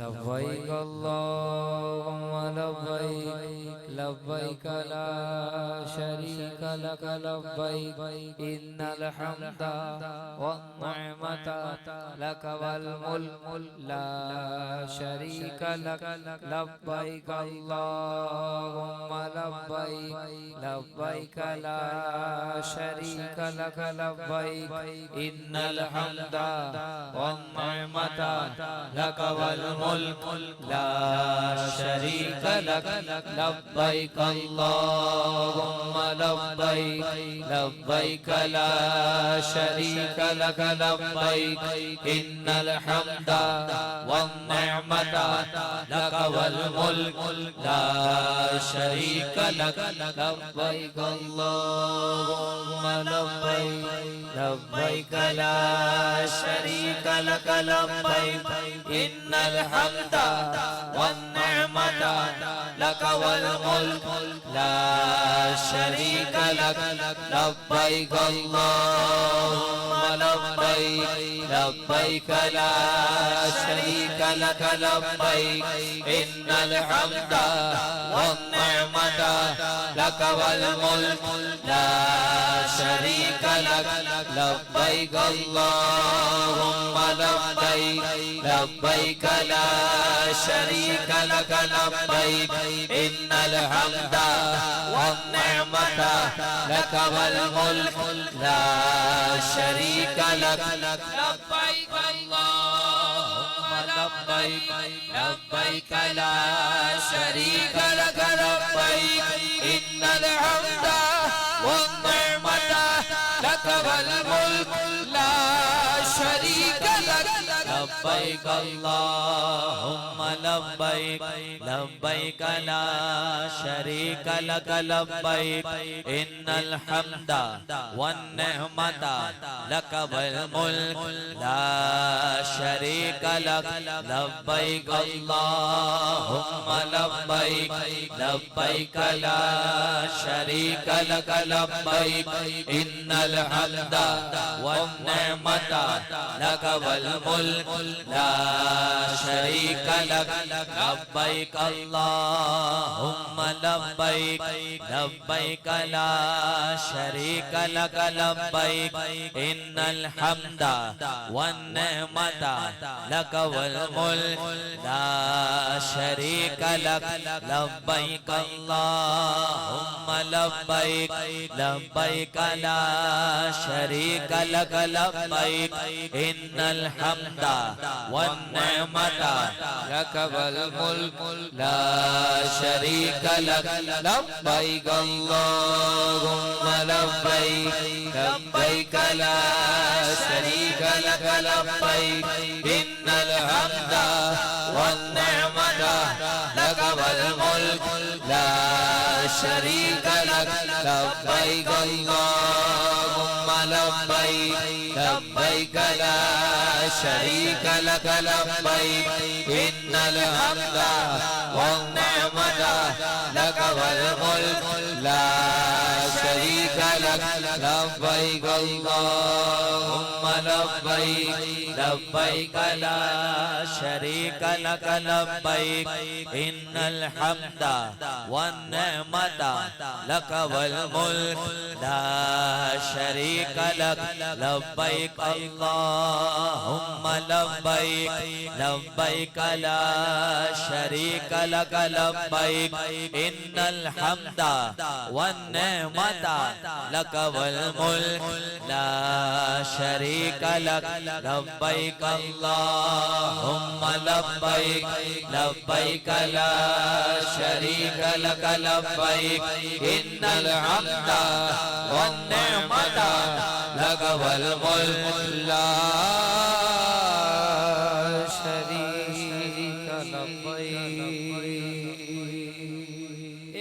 لبيك اللهم لبيك لبيك لا شريك لك لبيك إن الحمد والنعمة لك والملك لا شريك لك لبيك اللهم لبيك لبيك لا شريك لك لبيك إن الحمد والنعمة لك والملك لا شريك لك لبيك اللهم لبيك لبيك لا شريك لك لبيك إن الحمد والنعمة لك والملك لا شريك لك لبيك اللهم لبيك لبيك لا شريك لك لبيك إن الحمد والنعمة لك والملك لا شريك لك لبيك اللهم لبيك لبيك لا شريك لك لبيك إن الحمد والنعمة لك والملك لا شريك لك لبيك اللهم لبيك لبيك لا شريك لك لبيك إن الحمد والنعمة لك والملك لا شريك لك لبيك اللهم لبيك لبيك لا شريك لك لبيك إن الحمد والنعمة لك والملك لا شريك لك لبيك اللهم لبيك لبيك لا شريك لك لبيك إن الحمد والنعمة لك والملك لا شريك لك لبيك اللهم لبيك لبيك لا شريك لك لبيك إن الحمد والنعمة لك والملك لا شريك لك لبيك اللهم لبيك لبيك لا شريك لك لبيك إن الحمد والنعمة لك والملك لا شريك لك لبيك اللهم لبيك لبيك لا شريك لك لبيك إن الحمد والنعمة لك والملك لا شريك لك لبيك اللهم لبيك لبيك لا شريك لك لبيك إن الحمد والنعمة لك والملك لا شريك لك لبيك اللهم لبيك لبيك لا شريك لك لبيك إن الحمد والنعمة لك والملك لا شريك لك لبيك اللهم لبيك لبيك لا شريك لك لبيك إن الحمد والنعمة لك والملك لا شريك لك لبيك اللهم لبيك لبيك لا شريك لك لبيك إن الحمد والنعمة لك والملك لا شريك لك لبيك اللهم لبيك لبيك لا شريك لك لبيك إن الحمد والنعمة لك والملك لا